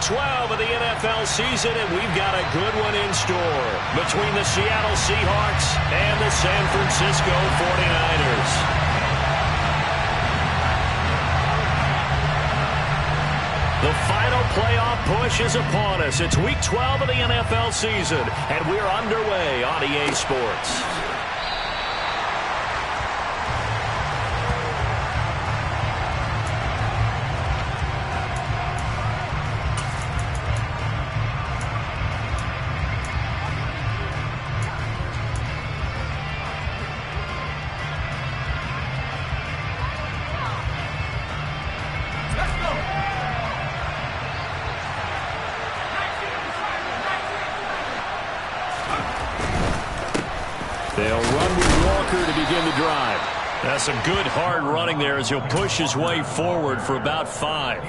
12 of the NFL season, and we've got a good one in store between the Seattle Seahawks and the San Francisco 49ers. The final playoff push is upon us. It's Week 12 of the NFL season, and we're underway on EA Sports. They'll run with Walker to begin the drive. That's a good hard running there as he'll push his way forward for about 5.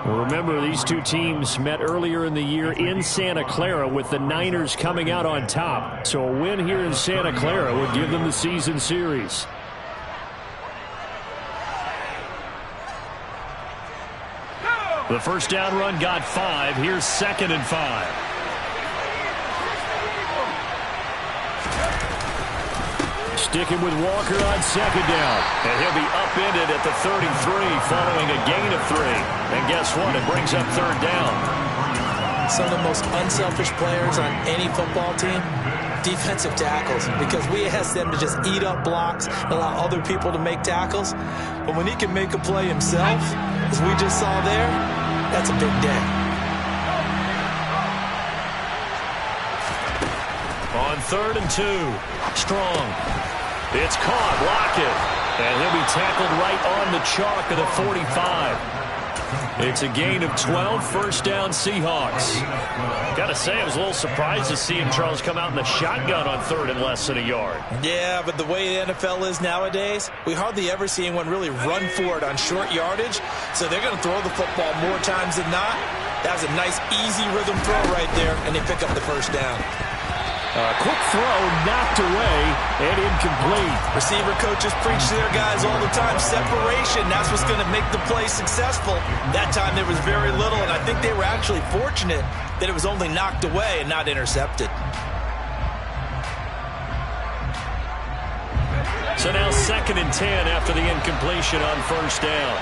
Well, remember, these two teams met earlier in the year in Santa Clara with the Niners coming out on top. So a win here in Santa Clara would give them the season series. The first down run got 5. Here's 2nd and 5. Sticking with Walker on 2nd down. And he'll be upended at the 33 following a gain of 3. And guess what? It brings up 3rd down. Some of the most unselfish players on any football team, defensive tackles, because we ask them to just eat up blocks, allow other people to make tackles. But when he can make a play himself, as we just saw there, that's a big day. On 3rd and 2, Strong. It's caught, Lockett, and he'll be tackled right on the chalk of the 45. It's a gain of 12, first down Seahawks. Got to say, I was a little surprised to see him, Charles, come out in the shotgun on 3rd and less than a yard. Yeah, but the way the NFL is nowadays, we hardly ever see anyone really run for it on short yardage, so they're going to throw the football more times than not. That was a nice, easy rhythm throw right there, and they pick up the first down. Quick throw, knocked away, and incomplete. Receiver coaches preach to their guys all the time. Separation, that's what's going to make the play successful. That time there was very little, and I think they were actually fortunate that it was only knocked away and not intercepted. So now 2nd and 10 after the incompletion on first down.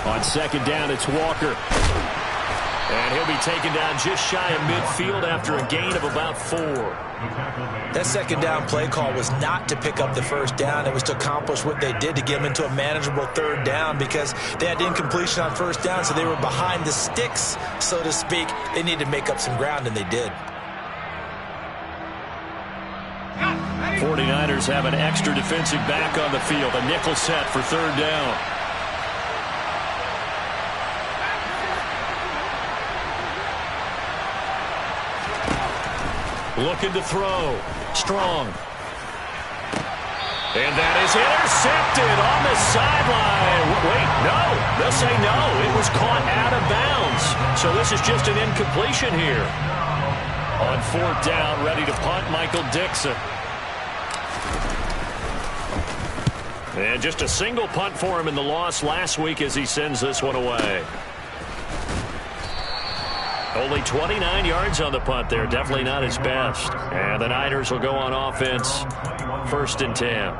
On 2nd down, it's Walker. And he'll be taken down just shy of midfield after a gain of about 4. That 2nd down play call was not to pick up the first down. It was to accomplish what they did to get them into a manageable 3rd down because they had incompletion on first down, so they were behind the sticks, so to speak. They needed to make up some ground, and they did. 49ers have an extra defensive back on the field, a nickel set for 3rd down. Looking to throw. Strong. And that is intercepted on the sideline. Wait, no. They'll say no. It was caught out of bounds. So this is just an incompletion here. On 4th down, ready to punt, Michael Dixon. And just a single punt for him in the loss last week as he sends this one away. Only 29 yards on the punt there. Definitely not his best. And the Niners will go on offense. 1st and 10.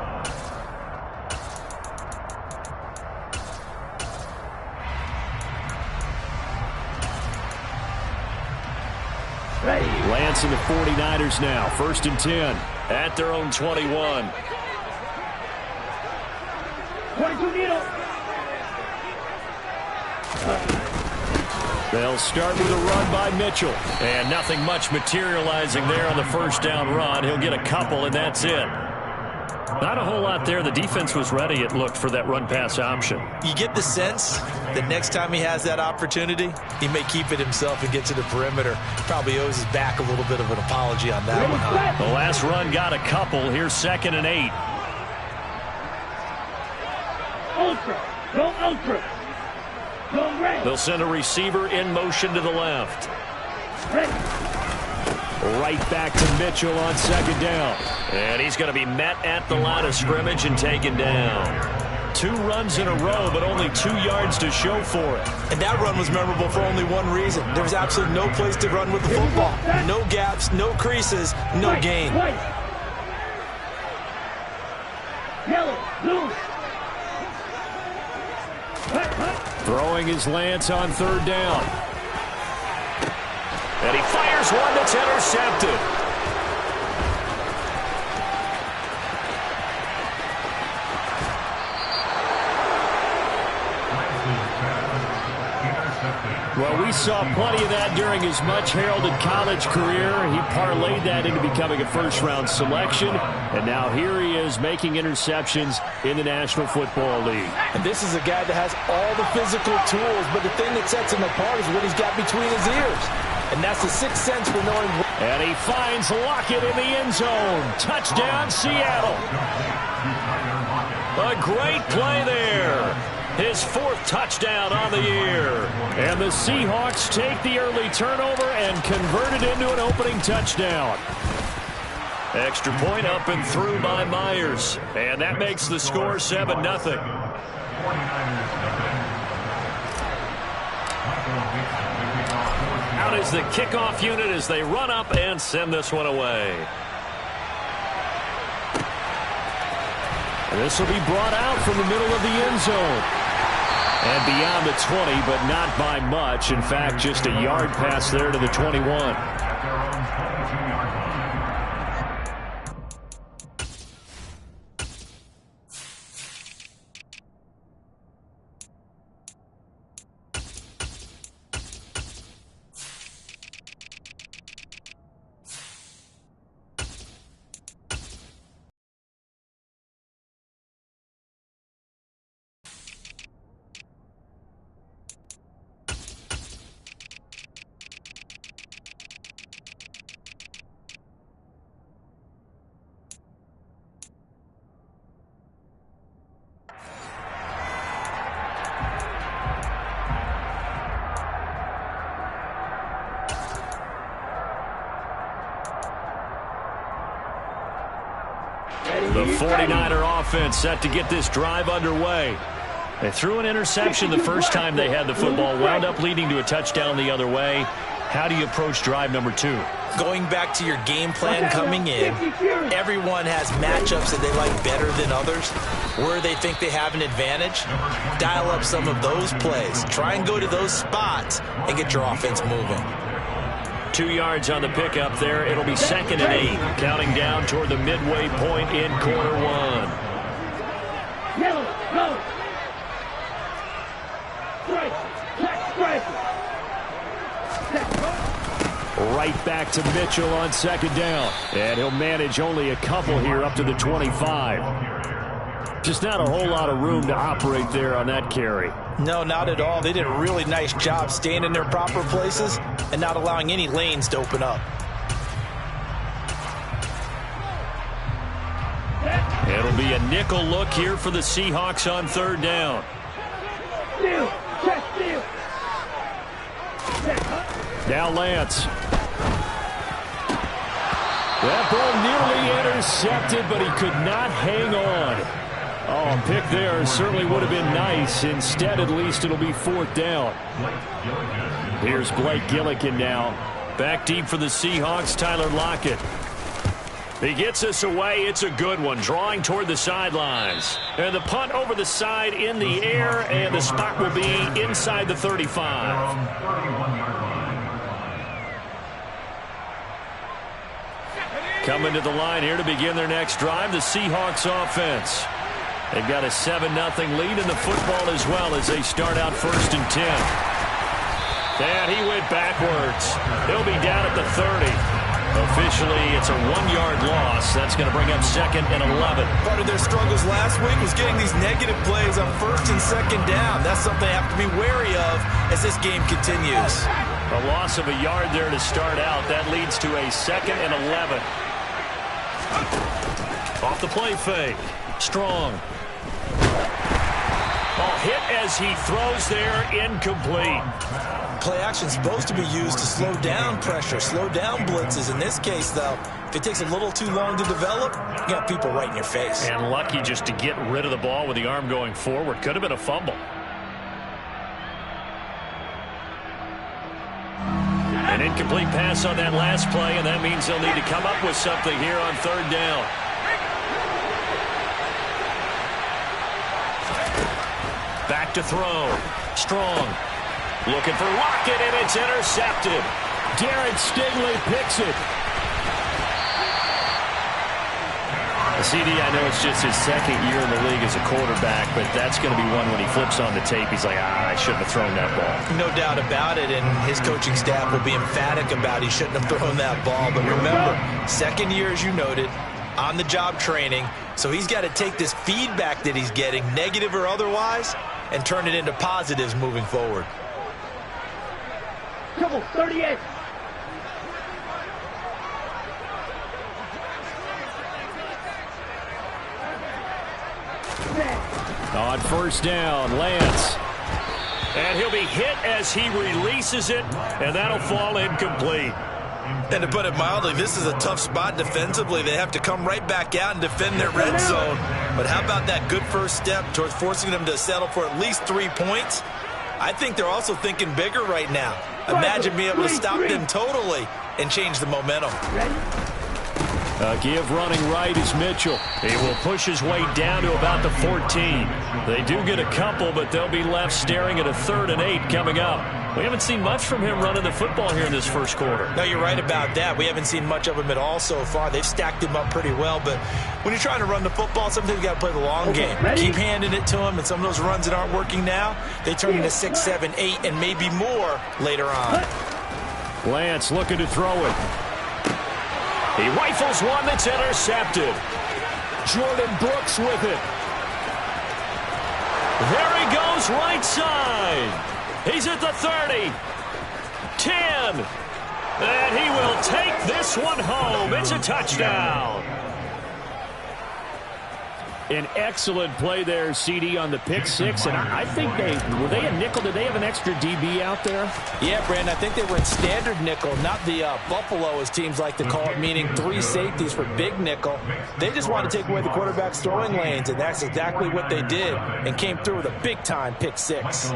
Lance and the 49ers now. 1st and 10 at their own 21. 22 needle. They'll start with a run by Mitchell. And nothing much materializing there on the first down run. He'll get a couple, and that's it. Not a whole lot there. The defense was ready, it looked, for that run-pass option. You get the sense that next time he has that opportunity, he may keep it himself and get to the perimeter. Probably owes his back a little bit of an apology on that one. Huh? The last run got a couple. Here's 2nd and 8. Ultra. Go ultra. Go red. They'll send a receiver in motion to the left. Red. Right back to Mitchell on second down. And he's going to be met at the line of scrimmage and taken down. 2 runs in a row, but only 2 yards to show for it. And that run was memorable for only one reason. There was absolutely no place to run with the football. No gaps, no creases, no gain. Yellow, blue. Throwing his Lance on third down. And he fires one that's intercepted. Well, we saw plenty of that during his much-heralded college career. He parlayed that into becoming a first-round selection, and now here he is making interceptions in the National Football League. And this is a guy that has all the physical tools, but the thing that sets him apart is what he's got between his ears. And that's the sixth sense for knowing. And he finds Lockett in the end zone. Touchdown, Seattle. A great play there. His 4th touchdown on the year. And the Seahawks take the early turnover and convert it into an opening touchdown. Extra point up and through by Myers. And that makes the score 7-0. Out is the kickoff unit as they run up and send this one away. This will be brought out from the middle of the end zone. And beyond the 20, but not by much. In fact, just a yard pass there to the 21. The 49er offense set to get this drive underway. They threw an interception the first time they had the football, wound up leading to a touchdown the other way. How do you approach drive number 2? Going back to your game plan coming in, everyone has matchups that they like better than others, where they think they have an advantage. Dial up some of those plays. Try and go to those spots and get your offense moving. 2 yards on the pickup there. It'll be 2nd and 8. Counting down toward the midway point in quarter 1. Yellow, go. Strike, strike. Right back to Mitchell on second down. And he'll manage only a couple here up to the 25. Just not a whole lot of room to operate there on that carry. No, not at all. They did a really nice job staying in their proper places and not allowing any lanes to open up. It'll be a nickel look here for the Seahawks on third down. Steal, check, steal. Now Lance. That ball nearly intercepted, but he could not hang on. Oh, a pick there certainly would have been nice. Instead, at least it'll be 4th down. Here's Blake Gillikin now. Back deep for the Seahawks, Tyler Lockett. He gets us away. It's a good one, drawing toward the sidelines. And the punt over the side in the air, and the spot will be inside the 35. Coming to the line here to begin their next drive, the Seahawks offense. They've got a 7-0 lead in the football as well as they start out 1st and 10. And he went backwards. He'll be down at the 30. Officially, it's a 1-yard loss. That's going to bring up 2nd and 11. Part of their struggles last week was getting these negative plays on 1st and 2nd down. That's something they have to be wary of as this game continues. A loss of a yard there to start out. That leads to a 2nd and 11. Off the play fake. Strong. Oh, hit as he throws there, incomplete. Play action is supposed to be used to slow down pressure, slow down blitzes. In this case, though, if it takes a little too long to develop, you got people right in your face. And lucky just to get rid of the ball with the arm going forward. Could have been a fumble. An incomplete pass on that last play, and that means they'll need to come up with something here on third down. Back to throw. Strong. Looking for Lockett, and it's intercepted. Darren Stingley picks it. CD, I know it's just his second year in the league as a quarterback, but that's going to be one when he flips on the tape. He's like, I shouldn't have thrown that ball. No doubt about it, and his coaching staff will be emphatic about he shouldn't have thrown that ball. But remember, second year, as you noted, on-the-job training, so he's got to take this feedback that he's getting, negative or otherwise, and turn it into positives moving forward. Trouble, 38. On first down, Lance. And he'll be hit as he releases it, and that'll fall incomplete. And to put it mildly, this is a tough spot defensively. They have to come right back out and defend their red zone. But how about that good first step towards forcing them to settle for at least 3 points? I think they're also thinking bigger right now. Imagine being able to stop them totally and change the momentum. Give running right is Mitchell. He will push his way down to about the 14. They do get a couple, but they'll be left staring at a 3rd and 8 coming up. We haven't seen much from him running the football here in this first quarter. No, you're right about that. We haven't seen much of him at all so far. They've stacked him up pretty well, but when you're trying to run the football, sometimes you got to play the long game. Keep handing it to him, and some of those runs that aren't working now, they turn into 6, 7, 8, and maybe more later on. Lance looking to throw it. He rifles one that's intercepted. Jordan Brooks with it. There he goes, right side. He's at the 30. 10. And he will take this one home. It's a touchdown. An excellent play there, CD, on the pick six. And I think were they a nickel? Did they have an extra DB out there? Yeah, Brandon, I think they were in standard nickel, not the Buffalo, as teams like to call it, meaning 3 safeties for big nickel. They just wanted to take away the quarterback's throwing lanes, and that's exactly what they did, and came through with a big-time pick six.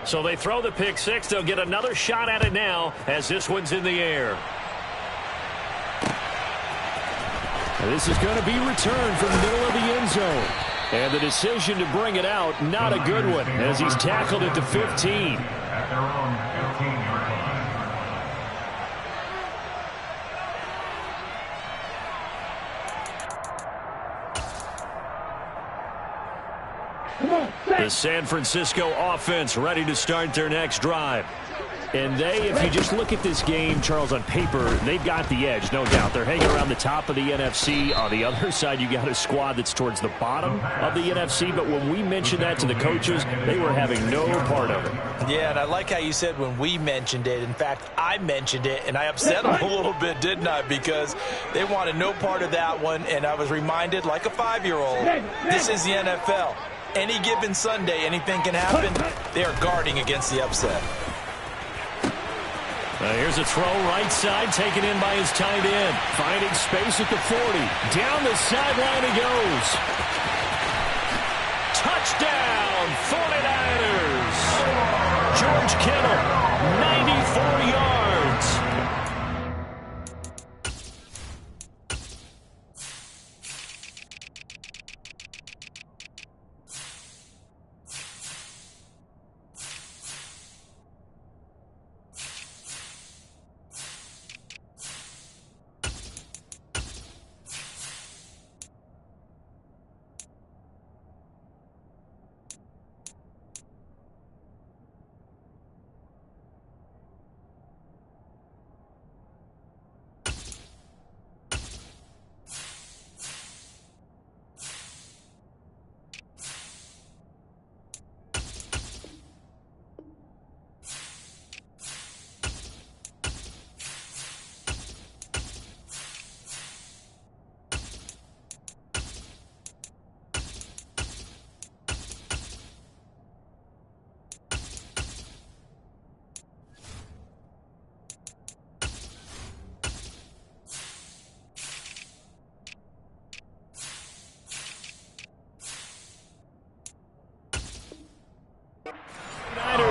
So they throw the pick six. They'll get another shot at it now as this one's in the air. This is going to be returned from the middle of the end zone. And the decision to bring it out, not a good one, as he's tackled at the 15. The San Francisco offense ready to start their next drive. And if you just look at this game, Charles, on paper, they've got the edge, no doubt. They're hanging around the top of the NFC. On the other side, you got a squad that's towards the bottom of the NFC. But when we mentioned that to the coaches, they were having no part of it. Yeah, and I like how you said when we mentioned it. In fact, I mentioned it, and I upset them a little bit, didn't I? Because they wanted no part of that one, and I was reminded, like a 5-year-old, this is the NFL. Any given Sunday, anything can happen. They are guarding against the upset. Here's a throw right side, taken in by his tight end. Finding space at the 40. Down the sideline he goes. Touchdown, 49ers. George Kittle, 94 yards.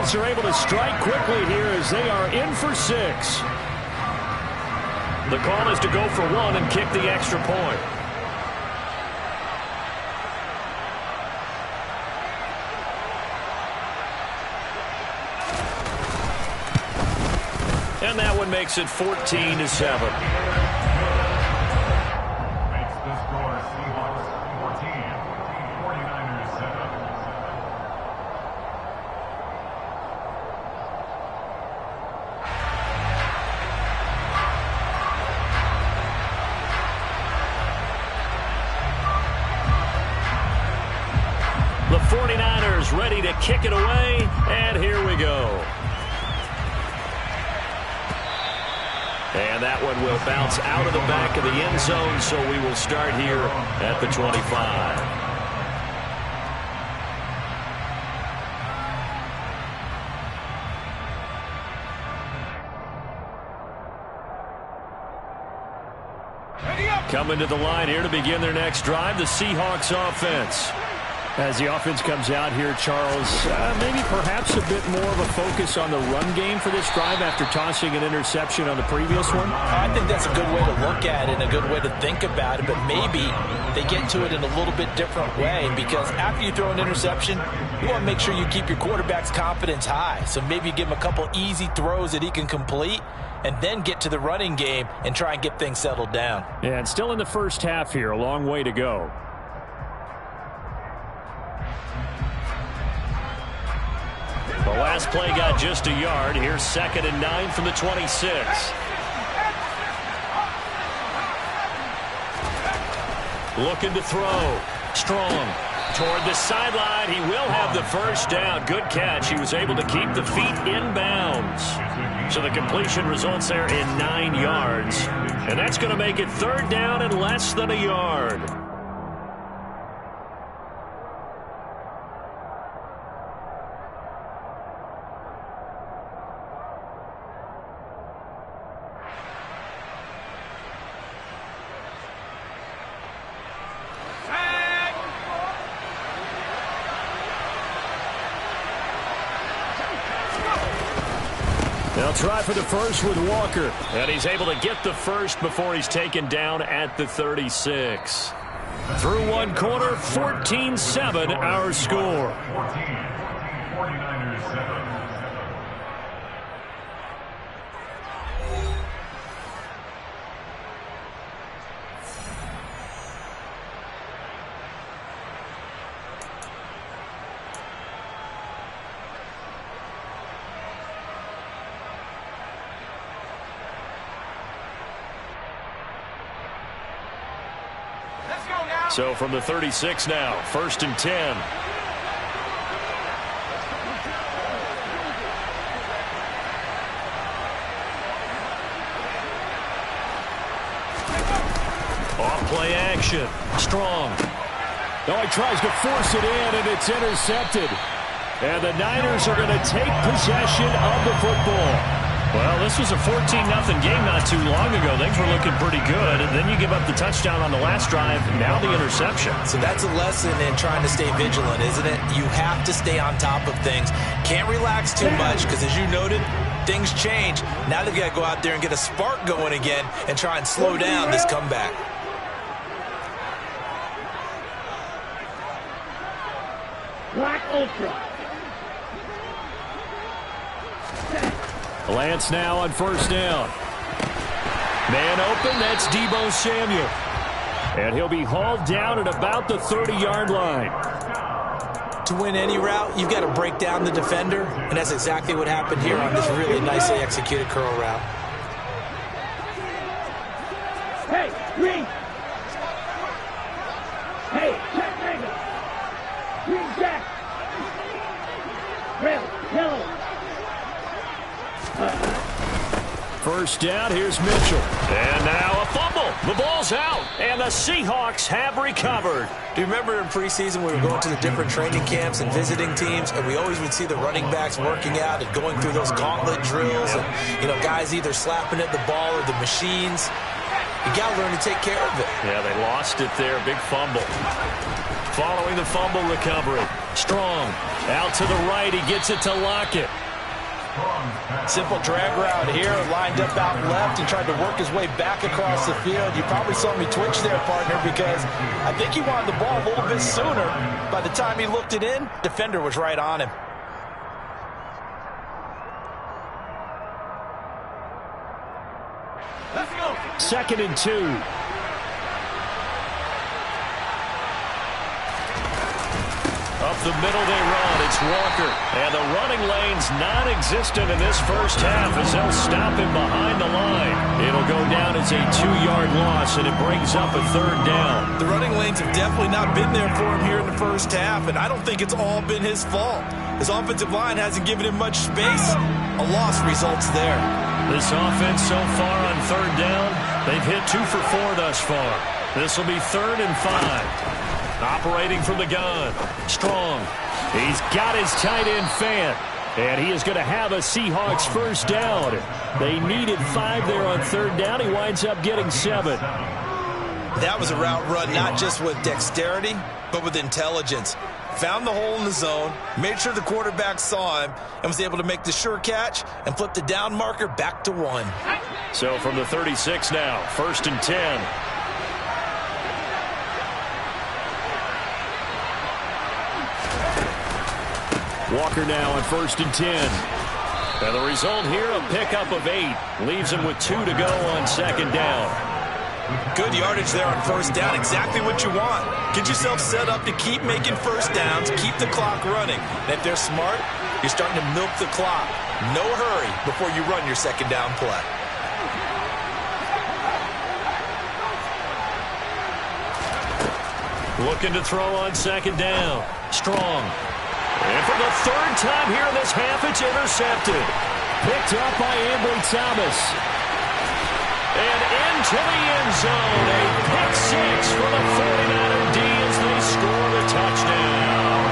Eagles are able to strike quickly here as they are in for 6. The call is to go for 1 and kick the extra point. And that one makes it 14-7. The 49ers ready to kick it away, and here we go. And that one will bounce out of the back of the end zone, so we will start here at the 25. Coming to the line here to begin their next drive, the Seahawks offense. As the offense comes out here, Charles, maybe perhaps a bit more of a focus on the run game for this drive after tossing an interception on the previous one? I think that's a good way to look at it and a good way to think about it, but maybe they get to it in a little bit different way, because after you throw an interception, you want to make sure you keep your quarterback's confidence high. So maybe you give him a couple easy throws that he can complete and then get to the running game and try and get things settled down. Yeah, and still in the first half here, a long way to go. The last play got just a yard. Here's 2nd and 9 from the 26. Looking to throw. Strong. Toward the sideline. He will have the first down. Good catch. He was able to keep the feet in bounds. So the completion results there in 9 yards. And that's going to make it 3rd down and less than a yard. They'll try for the first with Walker. And he's able to get the first before he's taken down at the 36. Through one quarter, 14-7 our score. 49ers 7. So from the 36 now, 1st and 10. Off play action. Strong. No, he tries to force it in, and it's intercepted. And the Niners are going to take possession of the football. Well, this was a 14-0 game not too long ago. Things were looking pretty good. And then you give up the touchdown on the last drive. Now the interception. So that's a lesson in trying to stay vigilant, isn't it? You have to stay on top of things. Can't relax too much because, as you noted, things change. Now they've got to go out there and get a spark going again and try and slow down this comeback. Black Ultra. Lance now on 1st down. Man open, that's Deebo Samuel. And he'll be hauled down at about the 30-yard line. To win any route, you've got to break down the defender, and that's exactly what happened here on this really nicely executed curl route. Hey, green. Hey, check finger. Green jack. Red, yellow. 1st down, here's Mitchell. And now a fumble. The ball's out, and the Seahawks have recovered. Do you remember in preseason we were going to the different training camps and visiting teams, and we always would see the running backs working out and going through those gauntlet drills, and, you know, guys either slapping at the ball or the machines. You got to learn to take care of it. Yeah, they lost it there. Big fumble. following the fumble recovery. Strong out to the right. He gets it to Lockett. Simple drag route here, lined up out left and tried to work his way back across the field. You probably saw me twitch there, partner, because I think he wanted the ball a little bit sooner. By the time he looked it in, defender was right on him. Let's go. 2nd and 2. Up the middle they run. It's Walker. And the running lane's non-existent in this first half as they'll stop him behind the line. It'll go down as a 2-yard loss, and it brings up a 3rd down. The running lanes have definitely not been there for him here in the first half, and I don't think it's all been his fault. His offensive line hasn't given him much space. A loss results there. This offense so far on 3rd down, they've hit 2 for 4 thus far. This will be 3rd and 5. Operating from the gun. Strong. He's got his tight end Fant. And he is going to have a Seahawks first down. They needed 5 there on 3rd down. He winds up getting 7. That was a route run not just with dexterity, but with intelligence. Found the hole in the zone, made sure the quarterback saw him, and was able to make the sure catch and flip the down marker back to 1. So from the 36 now, 1st and 10. Walker now on 1st and 10. And the result here, a pickup of 8. Leaves him with 2 to go on 2nd down. Good yardage there on 1st down. Exactly what you want. Get yourself set up to keep making 1st downs, keep the clock running. And if they're smart, you're starting to milk the clock. No hurry before you run your 2nd down play. Looking to throw on 2nd down. Strong. And for the 3rd time here in this half, it's intercepted. Picked up by Ambry Thomas. And into the end zone. A pick 6 for the 49er D as they score the touchdown.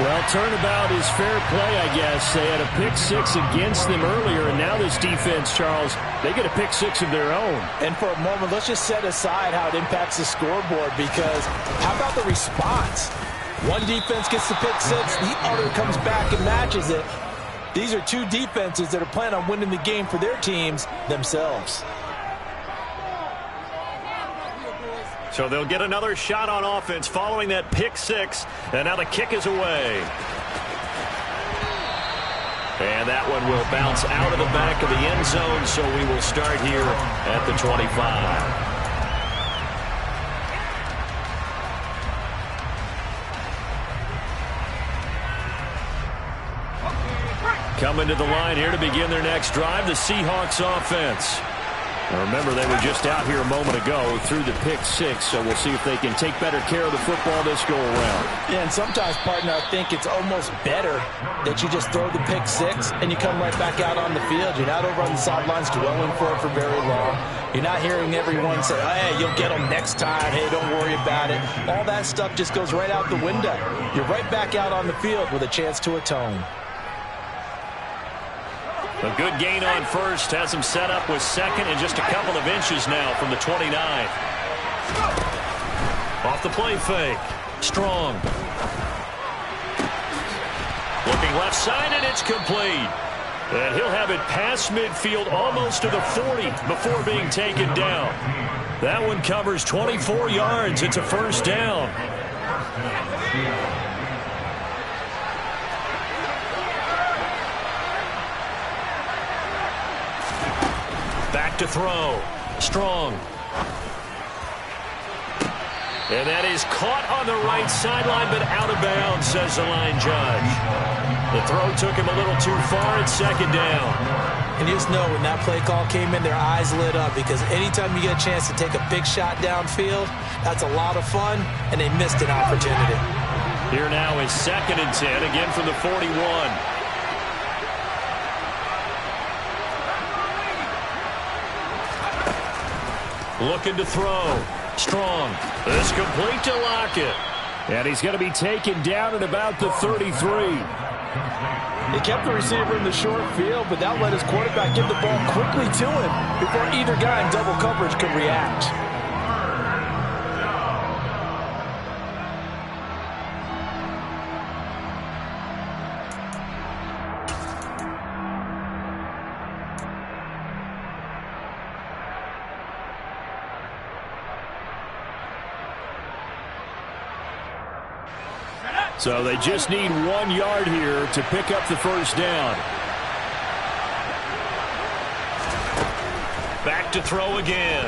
Well, turnabout is fair play, I guess. They had a pick 6 against them earlier, and now this defense, Charles, they get a pick 6 of their own. And for a moment, let's just set aside how it impacts the scoreboard, because how about the response? One defense gets the pick 6, the other comes back and matches it. These are 2 defenses that are planning on winning the game for their teams themselves. So they'll get another shot on offense following that pick 6, and now the kick is away. And that one will bounce out of the back of the end zone, so we will start here at the 25. Coming to the line here to begin their next drive, the Seahawks offense. Now remember, they were just out here a moment ago through the pick 6, so we'll see if they can take better care of the football this go-around. Yeah, and sometimes, partner, I think it's almost better that you just throw the pick 6 and you come right back out on the field. You're not over on the sidelines dwelling for it for very long. You're not hearing everyone say, hey, you'll get them next time. Hey, don't worry about it. All that stuff just goes right out the window. You're right back out on the field with a chance to atone. A good gain on 1st, has him set up with 2nd and just a couple of inches now from the 29. Off the play fake. Strong. Looking left side, and it's complete. And he'll have it past midfield almost to the 40 before being taken down. That one covers 24 yards. It's a 1st down. Back to throw. Strong. And that is caught on the right sideline, but out of bounds, says the line judge. The throw took him a little too far. It's 2nd down. And you just know when that play call came in, their eyes lit up, because anytime you get a chance to take a big shot downfield, that's a lot of fun, and they missed an opportunity. Here now is 2nd and 10, again from the 41. Looking to throw. Strong. It's complete to Lockett. And he's going to be taken down at about the 33. They kept the receiver in the short field, but that let his quarterback give the ball quickly to him before either guy in double coverage could react. So they just need 1 yard here to pick up the first down. Back to throw again.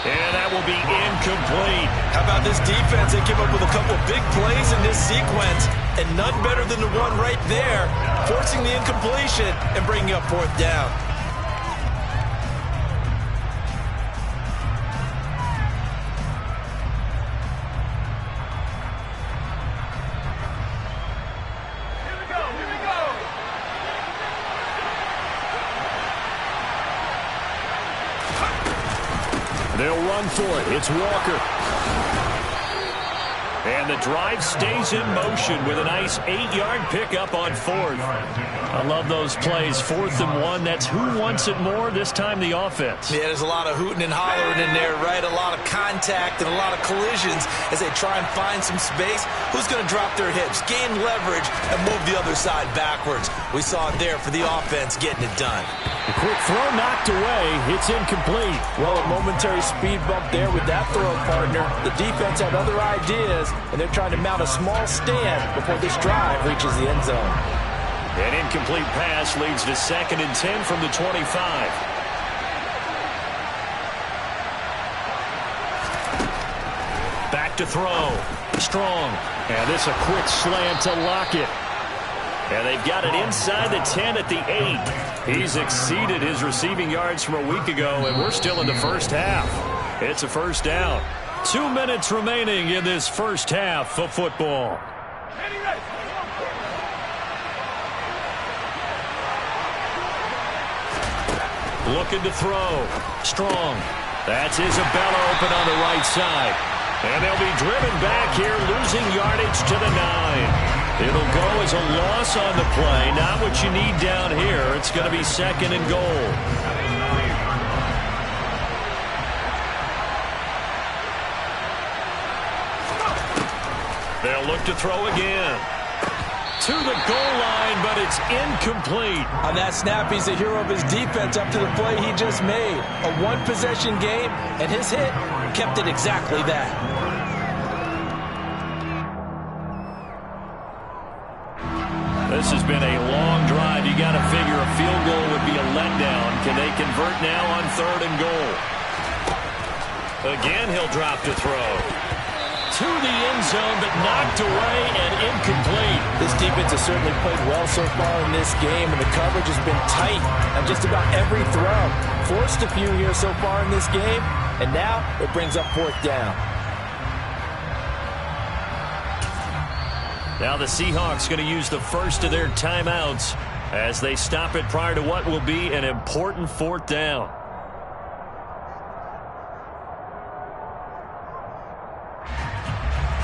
And that will be incomplete. How about this defense? They came up with a couple of big plays in this sequence, and none better than the one right there, forcing the incompletion and bringing up 4th down. They'll run for it. It's Walker. And the drive stays in motion with a nice 8-yard pickup on 4th. I love those plays. 4th and 1. That's who wants it more, this time the offense. Yeah, there's a lot of hooting and hollering in there, right? A lot of contact and a lot of collisions as they try and find some space. Who's going to drop their hips, gain leverage, and move the other side backwards? We saw it there for the offense getting it done. The quick throw knocked away. It's incomplete. Well, a momentary speed bump there with that throw partner. The defense had other ideas, and they're trying to mount a small stand before this drive reaches the end zone. An incomplete pass leads to 2nd and 10 from the 25. Back to throw. Strong. And this a quick slant to Lockett. And they've got it inside the 10 at the 8. He's exceeded his receiving yards from a week ago, and we're still in the first half. It's a first down. 2 minutes remaining in this first half of football. Looking to throw. Strong. That's Isabella open on the right side. And they'll be driven back here, losing yardage to the 9. It'll go as a loss on the play. Not what you need down here. It's going to be 2nd and goal. They'll look to throw again. To the goal line, but it's incomplete. On that snap, he's the hero of his defense up to the play he just made. A one-possession game, and his hit kept it exactly that. This has been a long drive. You got to figure a field goal would be a letdown. Can they convert now on 3rd and goal? Again, he'll drop to throw. To the end zone, but knocked away and incomplete. This defense has certainly played well so far in this game, and the coverage has been tight on just about every throw. Forced a few here so far in this game, and now it brings up 4th down. Now the Seahawks going to use the first of their timeouts as they stop it prior to what will be an important 4th down.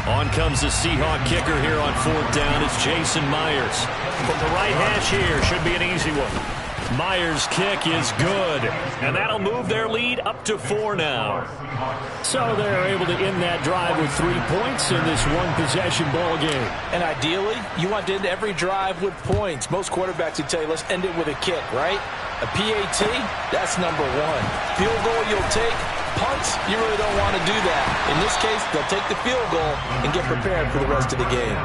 On comes the Seahawk kicker here on 4th down. It's Jason Myers. From the right hash here, should be an easy one. Myers' kick is good, and that'll move their lead up to 4 now. So they're able to end that drive with 3 points in this one-possession ball game. And ideally, you want to end every drive with points. Most quarterbacks would tell you, let's end it with a kick, right? A PAT, that's number 1. Field goal you'll take. Punts, you really don't want to do that. In this case, they'll take the field goal and get prepared for the rest of the game.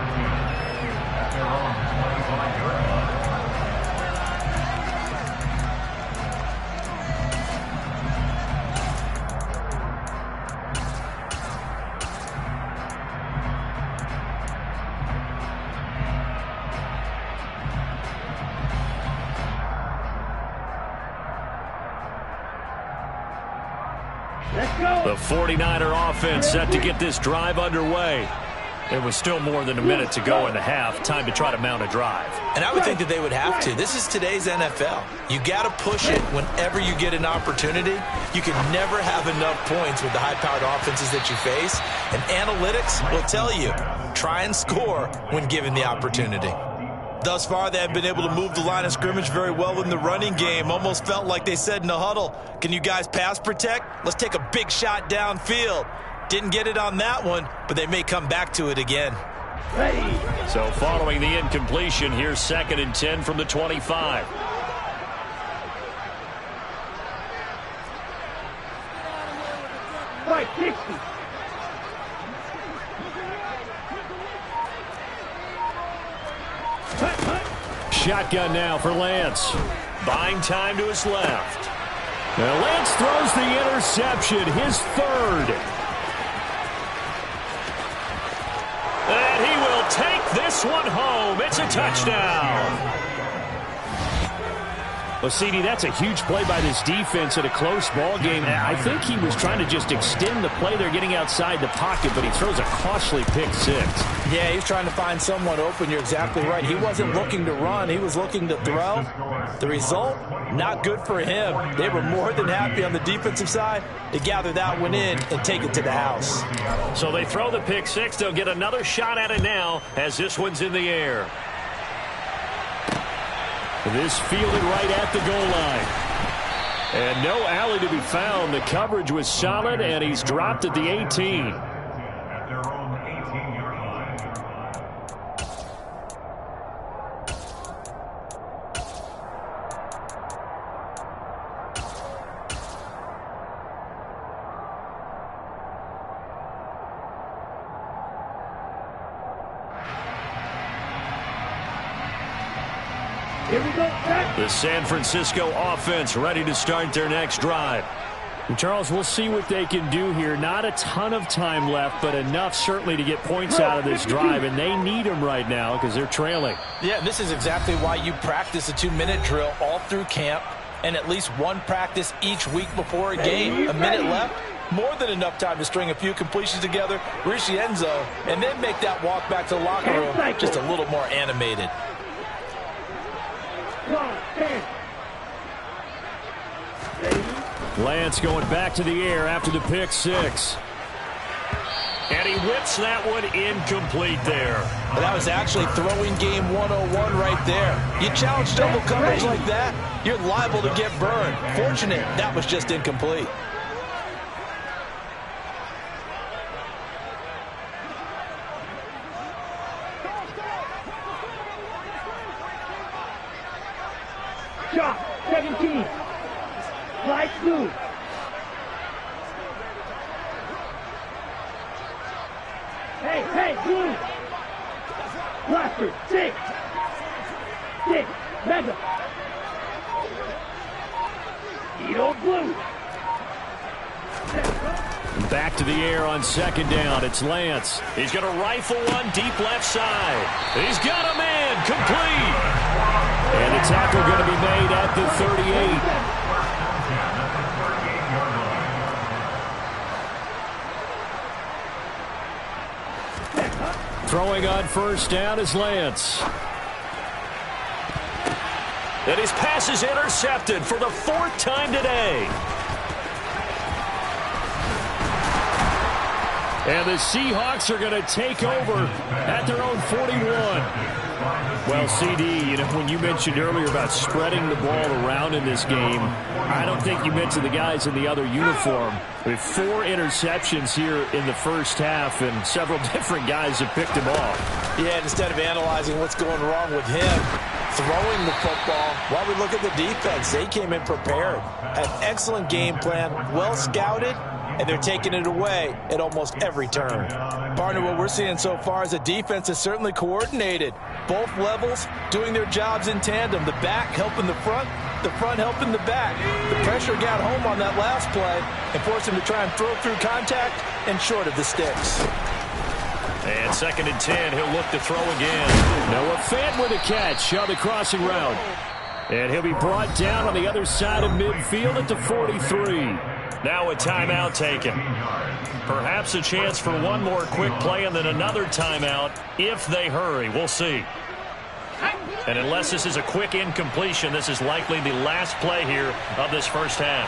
The 49er offense set to get this drive underway. There was still more than a minute to go in the half. Time to try to mount a drive. And I would think that they would have to. This is today's NFL. You got to push it whenever you get an opportunity. You can never have enough points with the high-powered offenses that you face. And analytics will tell you, try and score when given the opportunity. Thus far, they have been able to move the line of scrimmage very well in the running game. Almost felt like they said in the huddle, can you guys pass protect? Let's take a big shot downfield. Didn't get it on that one, but they may come back to it again. So following the incompletion, here's 2nd and 10 from the 25. Right, 60. shotgun now for Lance. Buying time to his left. Now Lance throws the interception, his third. And he will take this one home. It's a touchdown. Well, CD, that's a huge play by this defense in a close ball game. I think he was trying to just extend the play. They're getting outside the pocket, but he throws a costly pick six. Yeah, he's trying to find someone open. You're exactly right. He wasn't looking to run. He was looking to throw. The result, not good for him. They were more than happy on the defensive side to gather that one in and take it to the house. So they throw the pick six. They'll get another shot at it now as this one's in the air. This fielded right at the goal line. And no alley to be found. The coverage was solid, and he's dropped at the 18. Here we go, back. The San Francisco offense ready to start their next drive. And Charles, we'll see what they can do here. Not a ton of time left, but enough certainly to get points out of this drive, and they need them right now because they're trailing. Yeah, this is exactly why you practice a 2-minute drill all through camp and at least one practice each week before a game. A minute left, more than enough time to string a few completions together, reach the end zone, and then make that walk back to the locker room just a little more animated. Lance going back to the air after the pick six. And he whips that one incomplete there. But that was actually throwing game 101 right there. You challenge double coverage like that, you're liable to get burned. Fortunate that was just incomplete. Shot, 17. Light blue. Hey, blue. Blaster, 6. Mega. Edo blue. Back to the air on second down. It's Lance. He's going to rifle one deep left side. He's got a man complete. And the tackle going to be made at the 38. Throwing on first down is Lance. And his pass is intercepted for the fourth time today. And the Seahawks are going to take over at their own 41. Well, CD, when you mentioned earlier about spreading the ball around in this game, I don't think you mentioned the guys in the other uniform. With 4 interceptions here in the first half, and several different guys have picked him off. Yeah, instead of analyzing what's going wrong with him, throwing the football, while we look at the defense, they came in prepared. Had excellent game plan, well scouted, and they're taking it away at almost every turn. Partner, what we're seeing so far is the defense is certainly coordinated. Both levels doing their jobs in tandem. The back helping the front helping the back. The pressure got home on that last play and forced him to try and throw through contact and short of the sticks. And 2nd and 10, he'll look to throw again. Noah Fant with a catch on the crossing route. And he'll be brought down on the other side of midfield at the 43. Now a timeout taken. Perhaps a chance for one more quick play and then another timeout if they hurry. We'll see. And unless this is a quick incompletion, this is likely the last play here of this first half.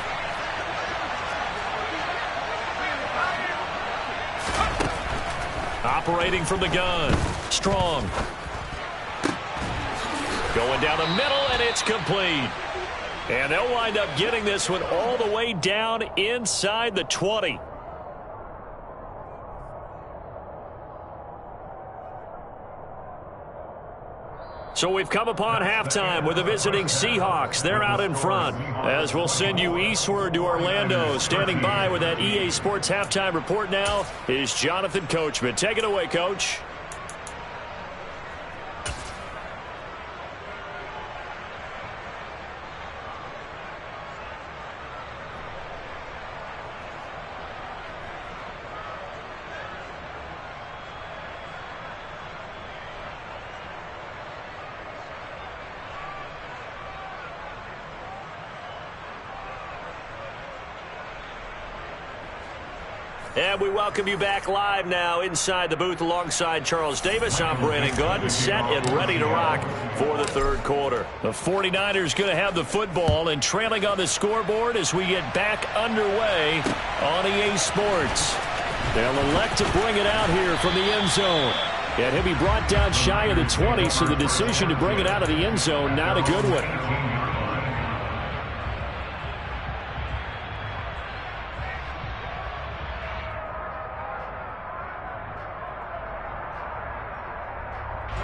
Operating from the gun. Strong. Going down the middle, and it's complete. And they'll wind up getting this one all the way down inside the 20. So we've come upon halftime with the visiting Seahawks. They're out in front. As we'll send you eastward to Orlando. Standing by with that EA Sports halftime report now is Jonathan Coachman. Take it away, Coach. And we welcome you back live now inside the booth alongside Charles Davis. I'm Brandon Gaudin, set and ready to rock for the third quarter. The 49ers going to have the football and trailing on the scoreboard as we get back underway on EA Sports. They'll elect to bring it out here from the end zone. And he'll be brought down shy of the 20, so the decision to bring it out of the end zone, not a good one.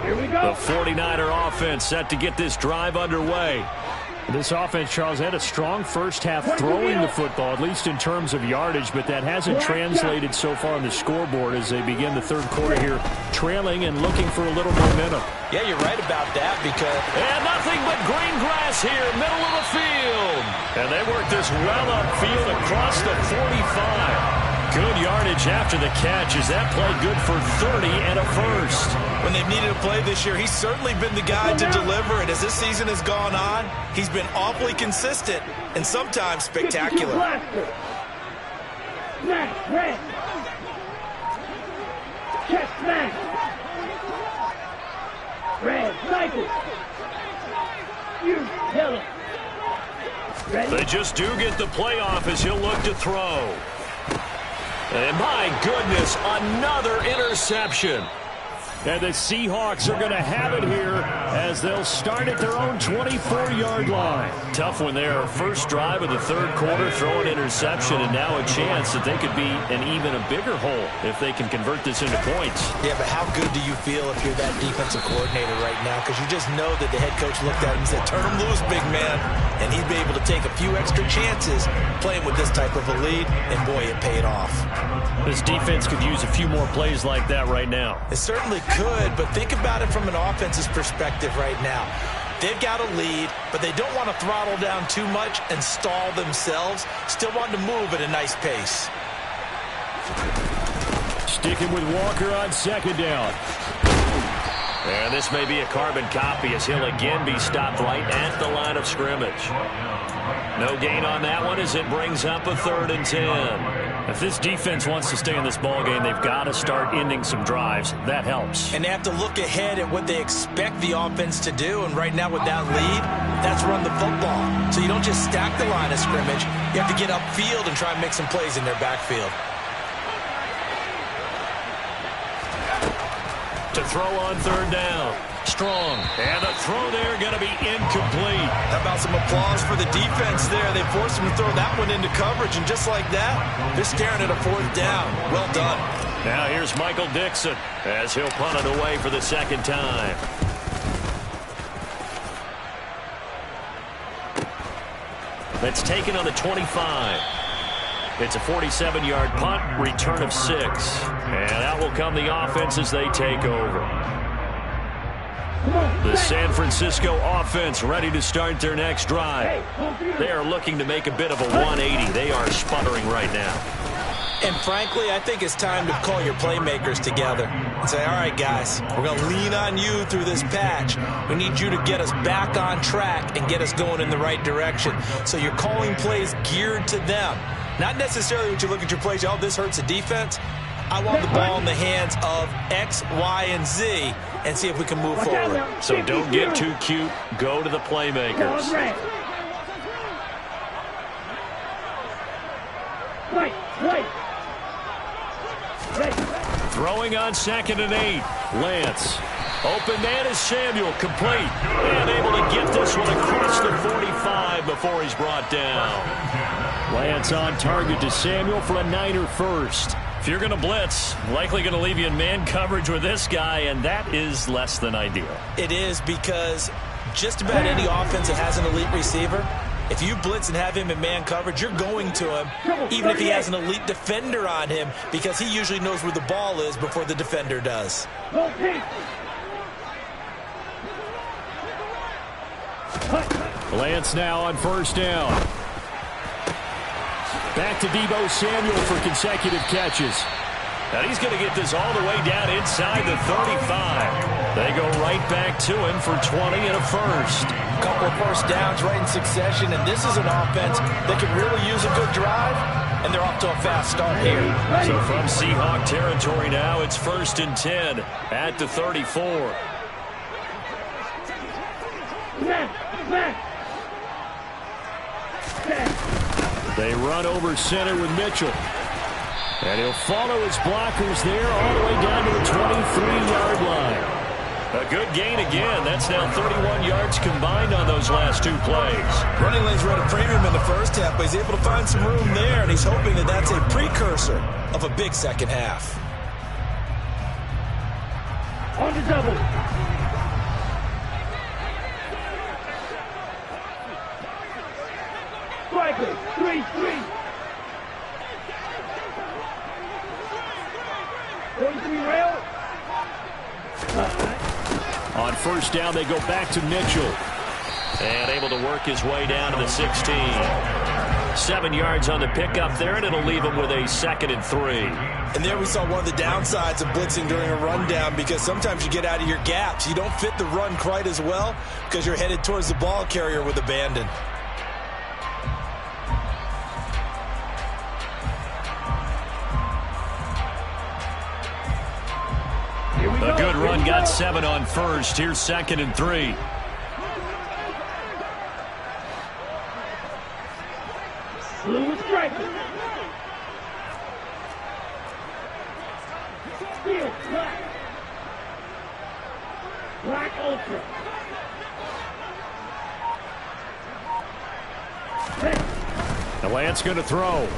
Here we go. The 49er offense set to get this drive underway. This offense, Charles, had a strong first half throwing the football, at least in terms of yardage, but that hasn't translated so far on the scoreboard as they begin the third quarter here, trailing and looking for a little momentum. Yeah, you're right about that because... And nothing but green grass here, middle of the field. And they work this well upfield across the 45. Good yardage after the catch as that play good for 30 and a first. When they've needed a play this year, he's certainly been the guy to deliver. And as this season has gone on, he's been awfully consistent and sometimes spectacular. Smash, red. Chest smash. Red, cycle. You kill him. Ready? They just do get the play off as he'll look to throw. And my goodness, another interception. And the Seahawks are going to have it here as they'll start at their own 24-yard line. Tough one there. First drive of the third quarter, throw an interception, and now a chance that they could be in even a bigger hole if they can convert this into points. Yeah, but how good do you feel if you're that defensive coordinator right now? Because you just know that the head coach looked at him and said, turn him loose, big man. And he'd be able to take a few extra chances playing with this type of a lead, and boy, it paid off. This defense could use a few more plays like that right now. It certainly could, but think about it from an offense's perspective right now. They've got a lead, but they don't want to throttle down too much and stall themselves. Still want to move at a nice pace. Sticking with Walker on second down. And this may be a carbon copy as he'll again be stopped right at the line of scrimmage. No gain on that one as it brings up a 3rd and 10. If this defense wants to stay in this ball game, they've got to start ending some drives. That helps. And they have to look ahead at what they expect the offense to do. And right now with that lead, that's run the football. So you don't just stack the line of scrimmage. You have to get upfield and try and make some plays in their backfield. To throw on 3rd down. Strong. And the throw there going to be incomplete. How about some applause for the defense there? They forced him to throw that one into coverage, and just like that, they're staring at a 4th down. Well done. Now here's Michael Dixon as he'll punt it away for the 2nd time. That's taken on the 25. It's a 47-yard punt, return of 6. And out will come the offense as they take over. The San Francisco offense ready to start their next drive. They are looking to make a bit of a 180. They are sputtering right now. And frankly, I think it's time to call your playmakers together and say, all right, guys, we're going to lean on you through this patch. We need you to get us back on track and get us going in the right direction. So you're calling plays geared to them. Not necessarily when you look at your plays, oh, this hurts the defense. I want the ball in the hands of X, Y, and Z and see if we can move forward. So don't get too cute. Go to the playmakers. Throwing on 2nd and 8. Lance. Open man is Samuel. Complete. And able to get this one across the 45 before he's brought down. Lance on target to Samuel for a Niner first. If you're going to blitz, likely going to leave you in man coverage with this guy, and that is less than ideal. It is, because just about any offense that has an elite receiver, if you blitz and have him in man coverage, you're going to him, even if he has an elite defender on him, because he usually knows where the ball is before the defender does. Lance now on 1st down. Back to Deebo Samuel for consecutive catches. And he's going to get this all the way down inside the 35. They go right back to him for 20 and a first. A couple of first downs right in succession, and this is an offense that can really use a good drive and they're off to a fast start here. So from Seahawk territory now, it's 1st and 10 at the 34. They run over center with Mitchell. And he'll follow his blockers there all the way down to the 23-yard line. A good gain again. That's now 31 yards combined on those last 2 plays. Running lanes run a premium in the first half, but he's able to find some room there, and he's hoping that that's a precursor of a big second half. On the double. Striker, 3-3. 43 rail. On first down, they go back to Mitchell. And able to work his way down to the 16. 7 yards on the pickup there, and it'll leave him with a 2nd and 3. And there we saw one of the downsides of blitzing during a rundown, because sometimes you get out of your gaps. You don't fit the run quite as well because you're headed towards the ball carrier with abandon. A good run, got 7 on first. Here's 2nd and 3. Blue striker. Steel, black. Black ultra. The Lance going to throw.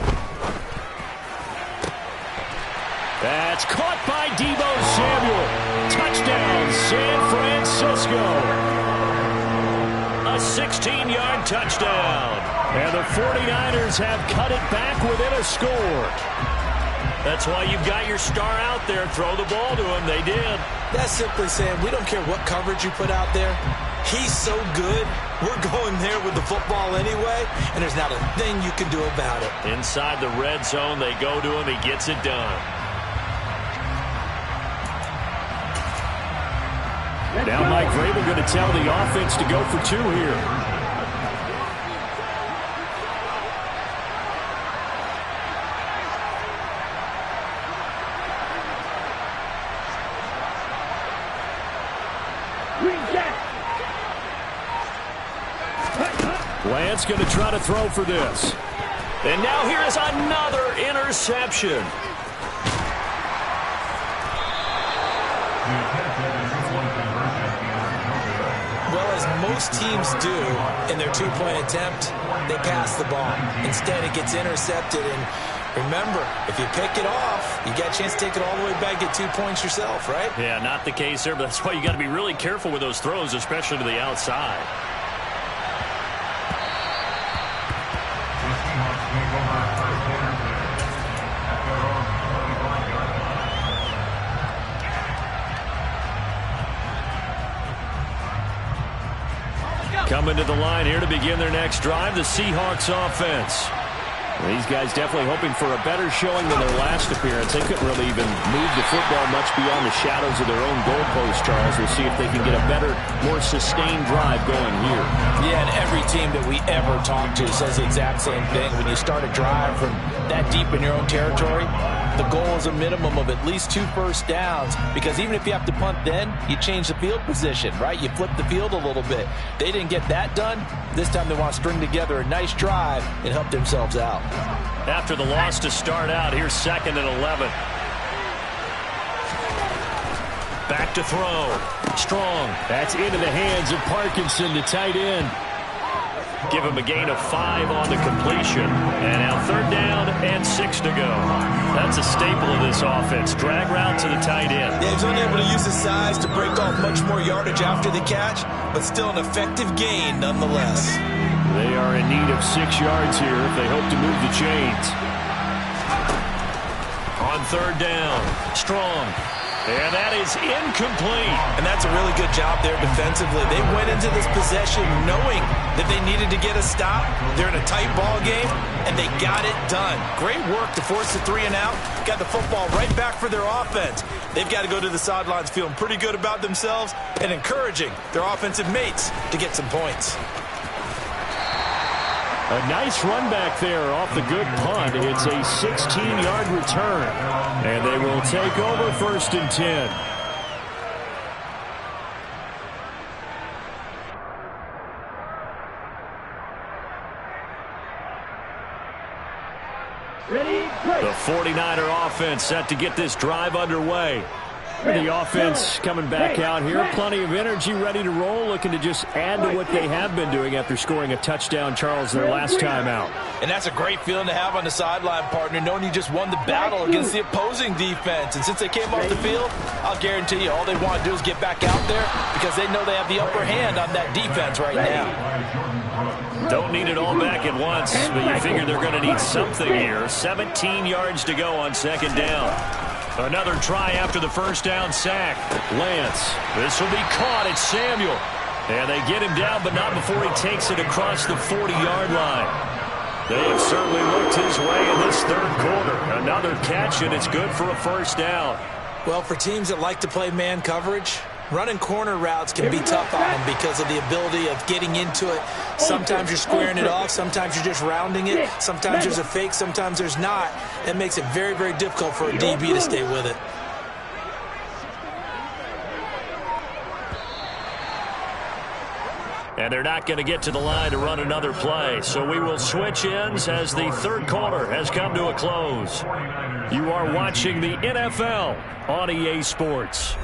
That's caught by Deebo Samuel. Touchdown, San Francisco. A 16-yard touchdown. And the 49ers have cut it back within a score. That's why you've got your star out there. Throw the ball to him. They did. That's simply saying we don't care what coverage you put out there. He's so good, we're going there with the football anyway, and there's not a thing you can do about it. Inside the red zone, they go to him. He gets it done. Now Mike Vrabel going to tell the offense to go for 2 here. Lance going to try to throw for this. And now here is another interception. Well, as most teams do in their 2-point attempt, they pass the ball. Instead, it gets intercepted. And remember, if you pick it off, you got a chance to take it all the way back, get 2 points yourself, right? Yeah, not the case there, but that's why you got to be really careful with those throws, especially to the outside. Coming to the line here to begin their next drive, the Seahawks offense. Well, these guys definitely hoping for a better showing than their last appearance. They couldn't really even move the football much beyond the shadows of their own goalpost, Charles. We'll see if they can get a better, more sustained drive going here. Yeah, and every team that we ever talk to says the exact same thing. When you start a drive from that deep in your own territory, the goal is a minimum of at least 2 first downs, because even if you have to punt then, you change the field position, right? You flip the field a little bit. They didn't get that done. This time they want to string together a nice drive and help themselves out. After the loss to start out, here's 2nd and 11. Back to throw. Strong. That's into the hands of Parkinson, the tight end. Give him a gain of 5 on the completion. And now 3rd down and 6 to go. That's a staple of this offense. Drag route to the tight end. Yeah, he's unable to use his size to break off much more yardage after the catch, but still an effective gain nonetheless. They are in need of 6 yards here if they hope to move the chains. On 3rd down, Strong. And that is incomplete. And that's a really good job there defensively. They went into this possession knowing that they needed to get a stop. They're in a tight ball game, and they got it done. Great work to force the 3 and out. Got the football right back for their offense. They've got to go to the sidelines feeling pretty good about themselves and encouraging their offensive mates to get some points. A nice run back there off the good punt. It's a 16-yard return. And they will take over 1st and 10. The 49er offense set to get this drive underway. The offense coming back out here. Plenty of energy, ready to roll, looking to just add to what they have been doing after scoring a touchdown, Charles, their last time out. And that's a great feeling to have on the sideline, partner, knowing you just won the battle against the opposing defense. And since they came off the field, I'll guarantee you all they want to do is get back out there because they know they have the upper hand on that defense right now. Don't need it all back at once, but you figure they're going to need something here. 17 yards to go on 2nd down. Another try after the 1st down sack. Lance. This will be caught. It's Samuel. And they get him down, but not before he takes it across the 40-yard line. They have certainly looked his way in this 3rd quarter. Another catch, and it's good for a 1st down. Well, for teams that like to play man coverage, running corner routes can be tough on them because of the ability of getting into it. Sometimes you're squaring it off. Sometimes you're just rounding it. Sometimes there's a fake. Sometimes there's not. It makes it very, very difficult for a DB to stay with it. And they're not going to get to the line to run another play. So we will switch ends as the 3rd quarter has come to a close. You are watching the NFL on EA Sports.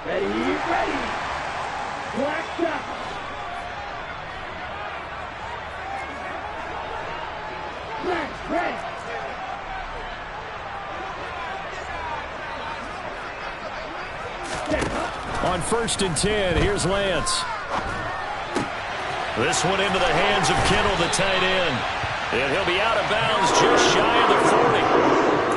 Ready, ready. Black shot. Black, red. On 1st and 10, here's Lance. This one into the hands of Kittle, the tight end. And he'll be out of bounds just shy of the 40.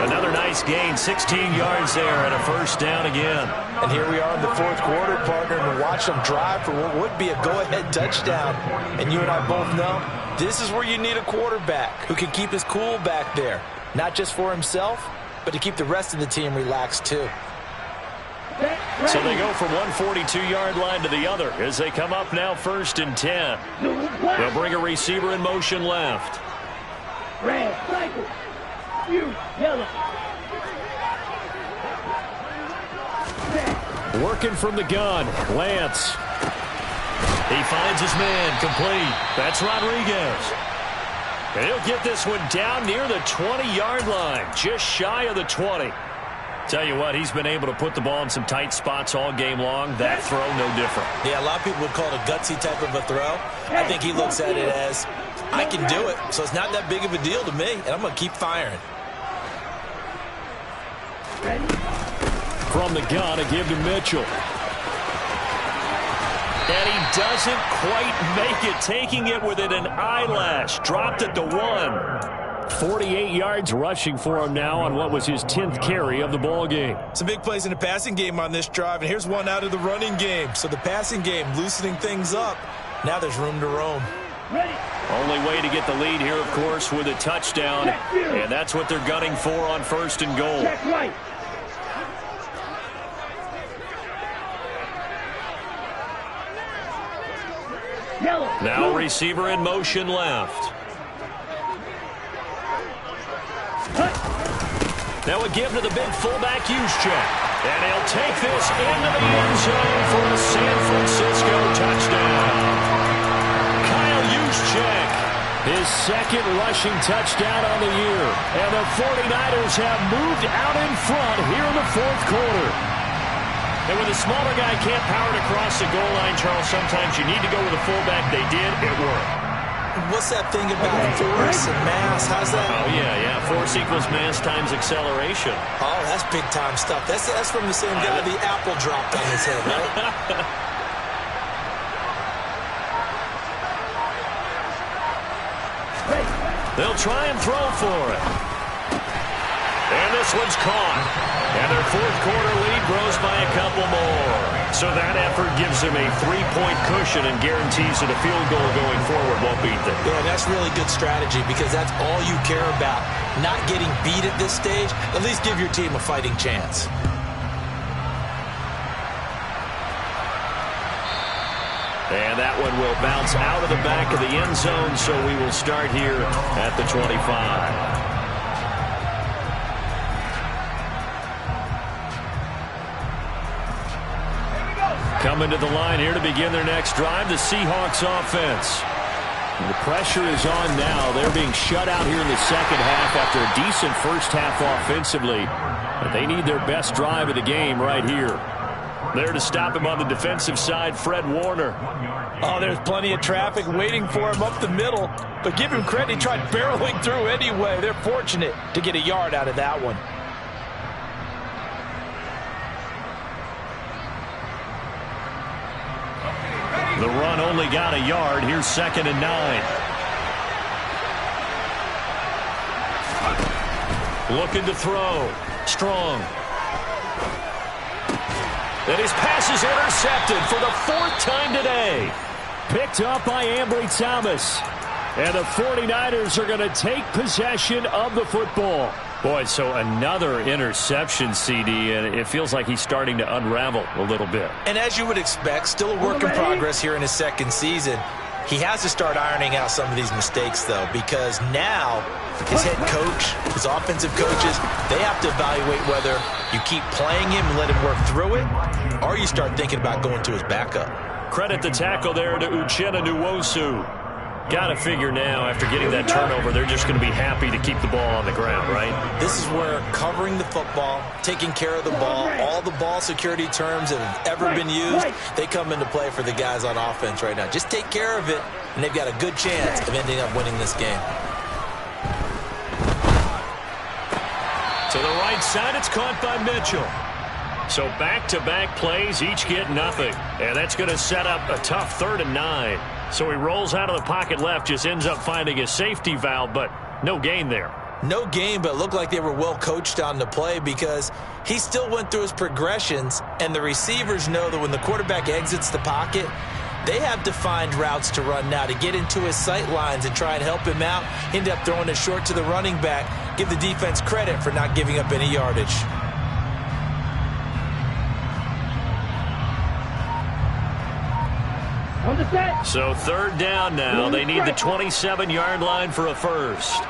Another nice gain, 16 yards there, and a 1st down again. And here we are in the 4th quarter, partner, and watch them drive for what would be a go-ahead touchdown. And you and I both know this is where you need a quarterback who can keep his cool back there, not just for himself, but to keep the rest of the team relaxed too. So they go from one 42-yard line to the other as they come up now 1st and 10. They'll bring a receiver in motion left. Red, cycle. You, yellow. Working from the gun, Lance. He finds his man, complete. That's Rodriguez. And he'll get this one down near the 20-yard line, just shy of the 20. Tell you what, he's been able to put the ball in some tight spots all game long. That throw, no different. Yeah, a lot of people would call it a gutsy type of a throw. I think he looks at it as, I can do it, so it's not that big of a deal to me, and I'm going to keep firing. From the gun, a give to Mitchell. And he doesn't quite make it, taking it within an eyelash. Dropped it to 1. 48 yards rushing for him now on what was his 10th carry of the ball game. Some big plays in the passing game on this drive, and here's one out of the running game. So the passing game loosening things up. Now there's room to roam. Only way to get the lead here, of course, with a touchdown. And that's what they're gunning for on 1st and goal. Check right. Now receiver in motion left. Now a give to the big fullback Juszczyk. And he'll take this into the end zone for a San Francisco touchdown. Kyle Juszczyk, his 2nd rushing touchdown on the year. And the 49ers have moved out in front here in the 4th quarter. And when the smaller guy can't power it across the goal line, Charles, sometimes you need to go with a fullback. They did. It worked. What's that thing about force and mass? How's that? Oh, yeah. Force equals mass times acceleration. Oh, that's big-time stuff. That's from the same guy the apple dropped on his head, right? They'll try and throw for it. And this one's caught. And their 4th quarter lead grows by a couple more. So that effort gives them a 3-point cushion and guarantees that a field goal going forward won't beat them. Yeah, that's really good strategy because that's all you care about. Not getting beat at this stage, at least give your team a fighting chance. And that one will bounce out of the back of the end zone, so we will start here at the 25. Coming to the line here to begin their next drive, the Seahawks offense. The pressure is on now. They're being shut out here in the second half after a decent first half offensively. But they need their best drive of the game right here. There to stop him on the defensive side, Fred Warner. Oh, there's plenty of traffic waiting for him up the middle. But give him credit, he tried barreling through anyway. They're fortunate to get a yard out of that one. The run only got a yard. Here's 2nd and 9. Looking to throw. Strong. And his pass is intercepted for the 4th time today. Picked up by Ambry Thomas. And the 49ers are going to take possession of the football. Boy, so another interception, CD, and it feels like he's starting to unravel a little bit. And as you would expect, still a work in progress here in his second season. He has to start ironing out some of these mistakes, though, because now his head coach, his offensive coaches, they have to evaluate whether you keep playing him and let him work through it, or you start thinking about going to his backup. Credit the tackle there to Uchenna Nwosu. Got to figure now, after getting that turnover, they're just going to be happy to keep the ball on the ground, right? This is where covering the football, taking care of the ball, all the ball security terms that have ever been used, they come into play for the guys on offense right now. Just take care of it, and they've got a good chance of ending up winning this game. To the right side, it's caught by Mitchell. So back-to-back plays, each get nothing. And that's going to set up a tough 3rd and 9. So he rolls out of the pocket left, just ends up finding a safety valve, but no gain there. No gain, but it looked like they were well coached on the play because he still went through his progressions, and the receivers know that when the quarterback exits the pocket, they have to find routes to run now to get into his sight lines and try and help him out. End up throwing it short to the running back. Give the defense credit for not giving up any yardage. So 3rd down now. They need the 27-yard line for a first.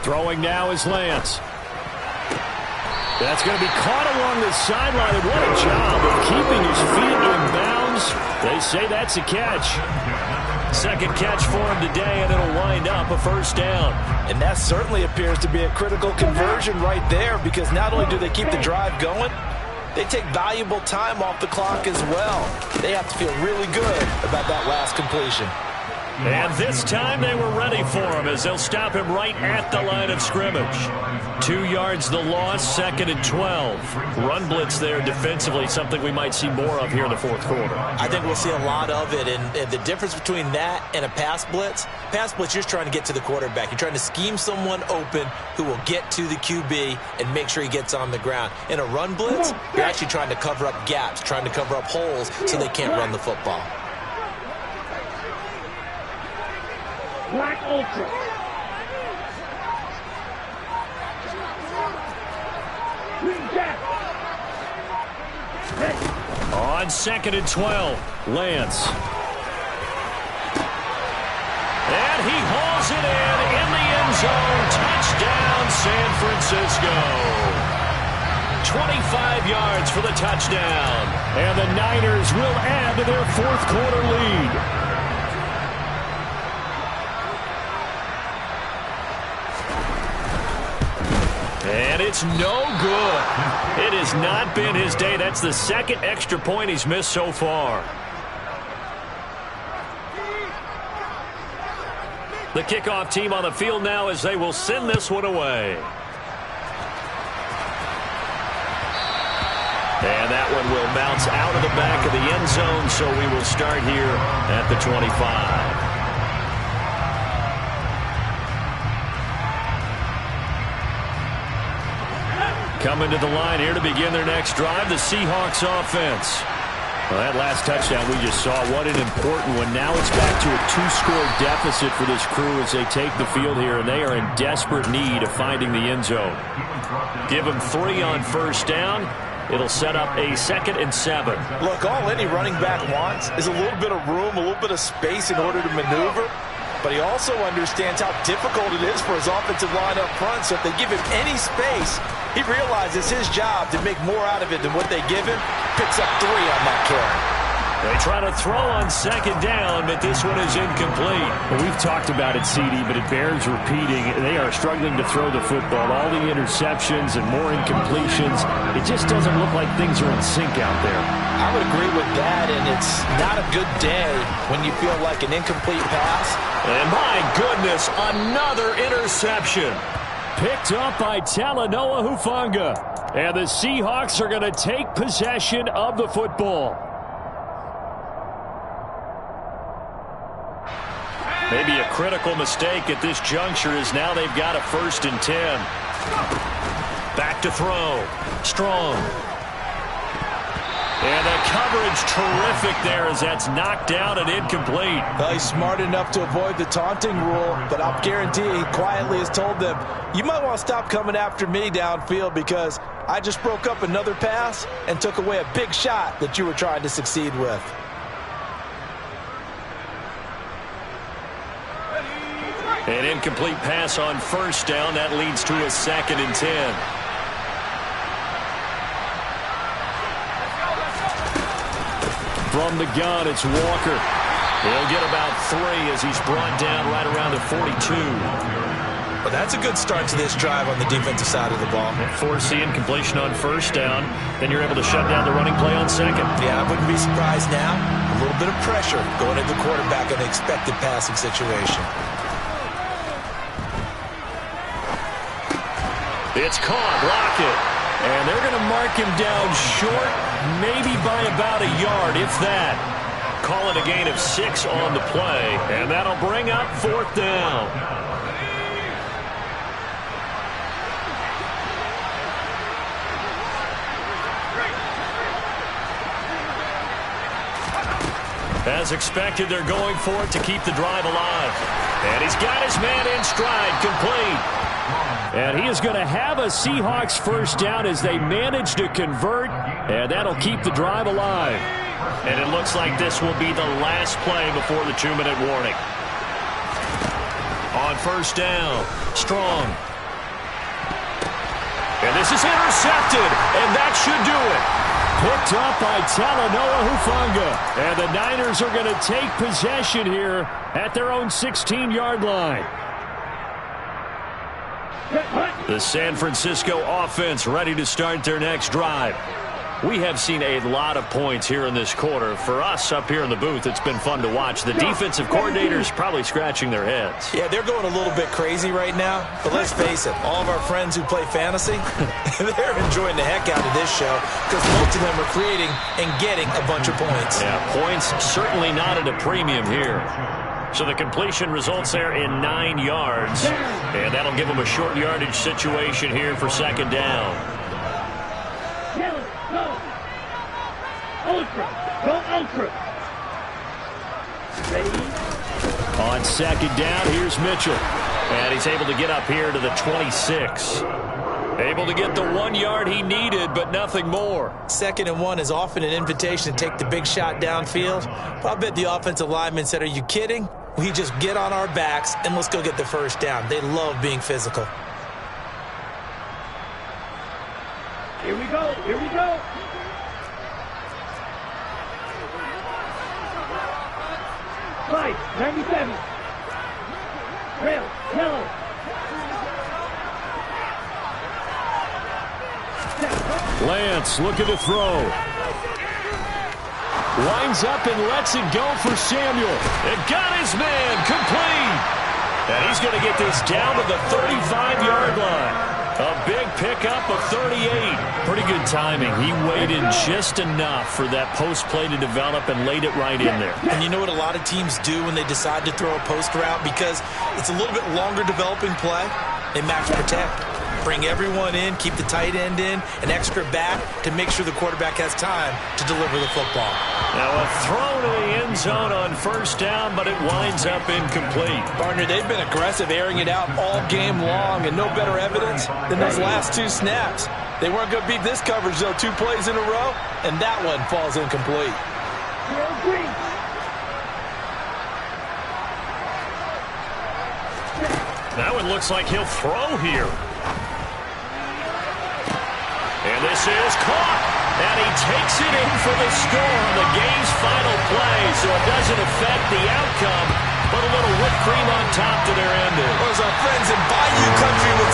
Throwing now is Lance. That's going to be caught along the sideline. And what a job of keeping his feet in bounds. They say that's a catch. 2nd catch for him today, and it'll wind up a first down. And that certainly appears to be a critical conversion right there because not only do they keep the drive going, they take valuable time off the clock as well. They have to feel really good about that last completion. And this time they were ready for him as they'll stop him right at the line of scrimmage. 2 yards the loss, 2nd and 12. Run blitz there defensively, something we might see more of here in the 4th quarter. I think we'll see a lot of it, and the difference between that and a pass blitz, you're just trying to get to the quarterback. You're trying to scheme someone open who will get to the QB and make sure he gets on the ground. In a run blitz, you're actually trying to cover up gaps, trying to cover up holes so they can't run the football. Black Ultra. Green Jack. On 2nd and 12, Lance. And he hauls it in the end zone. Touchdown, San Francisco. 25 yards for the touchdown. And the Niners will add to their 4th quarter lead. And it's no good. It has not been his day. That's the 2nd extra point he's missed so far. The kickoff team on the field now as they will send this one away. And that one will bounce out of the back of the end zone, so we will start here at the 25. Coming to the line here to begin their next drive, the Seahawks offense. Well, that last touchdown we just saw, what an important one. Now it's back to a 2-score deficit for this crew as they take the field here, and they are in desperate need of finding the end zone. Give them 3 on first down. It'll set up a 2nd and 7. Look, all any running back wants is a little bit of room, a little bit of space in order to maneuver. But he also understands how difficult it is for his offensive line up front. So if they give him any space, he realizes his job to make more out of it than what they give him. Picks up 3 on that carry. They try to throw on 2nd down, but this one is incomplete. Well, we've talked about it, CD, but it bears repeating. They are struggling to throw the football. All the interceptions and more incompletions. It just doesn't look like things are in sync out there. I would agree with that, and it's not a good day when you feel like an incomplete pass. And my goodness, another interception. Picked up by Talanoa Hufanga. And the Seahawks are going to take possession of the football. Maybe a critical mistake at this juncture is now they've got a 1st and 10. Back to throw. Strong. And the coverage terrific there as that's knocked down and incomplete. Well, he's smart enough to avoid the taunting rule, but I'll guarantee he quietly has told them, you might want to stop coming after me downfield because I just broke up another pass and took away a big shot that you were trying to succeed with. An incomplete pass on first down. That leads to a 2nd and 10. From the gun, it's Walker. He'll get about 3 as he's brought down right around the 42. But that's a good start to this drive on the defensive side of the ball. Force the incompletion on first down. Then you're able to shut down the running play on 2nd. Yeah, I wouldn't be surprised now. A little bit of pressure going into the quarterback in an expected passing situation. It's caught. Lockett. And they're going to mark him down short, maybe by about a yard, if that. Call it a gain of 6 on the play, and that'll bring up 4th down. As expected, they're going for it to keep the drive alive. And he's got his man in stride, complete. And he is going to have a Seahawks 1st down as they manage to convert, and that'll keep the drive alive. And it looks like this will be the last play before the 2-minute warning. On first down, Strong. And this is intercepted, and that should do it. Picked up by Talanoa Hufanga. And the Niners are going to take possession here at their own 16-yard line. The San Francisco offense ready to start their next drive. We have seen a lot of points here in this quarter. For us up here in the booth, it's been fun to watch. The defensive coordinators probably scratching their heads. Yeah, they're going a little bit crazy right now. But let's face it, all of our friends who play fantasy, they're enjoying the heck out of this show because most of them are creating and getting a bunch of points. Yeah, points certainly not at a premium here. So the completion results there in 9 yards. And that'll give them a short yardage situation here for 2nd down. Go. Ultra. Go ultra. Ready? On 2nd down, here's Mitchell. And he's able to get up here to the 26. Able to get the 1 yard he needed, but nothing more. 2nd and 1 is often an invitation to take the big shot downfield. But I bet the offensive lineman said, are you kidding? We just get on our backs and let's go get the 1st down. They love being physical. Here we go. Here we go. Five, 97. Rail, yellow. Lance looking to throw. Winds up and lets it go for Samuel. It got his man complete. And he's going to get this down to the 35-yard line. A big pickup of 38. Pretty good timing. He waited just enough for that post play to develop and laid it right in there. And you know what a lot of teams do when they decide to throw a post route? Because it's a little bit longer developing play, they max protect. Bring everyone in, keep the tight end in, an extra back to make sure the quarterback has time to deliver the football. Now a throw to the end zone on first down, but it winds up incomplete. Partner, they've been aggressive, airing it out all game long, and no better evidence than those last 2 snaps. They weren't going to beat this coverage, though, 2 plays in a row, and that one falls incomplete. Now it looks like he'll throw here. And this is caught. And he takes it in for the score on the game's final play. So it doesn't affect the outcome, but a little whipped cream on top to their ending. Or as our friends in Bayou Country would say,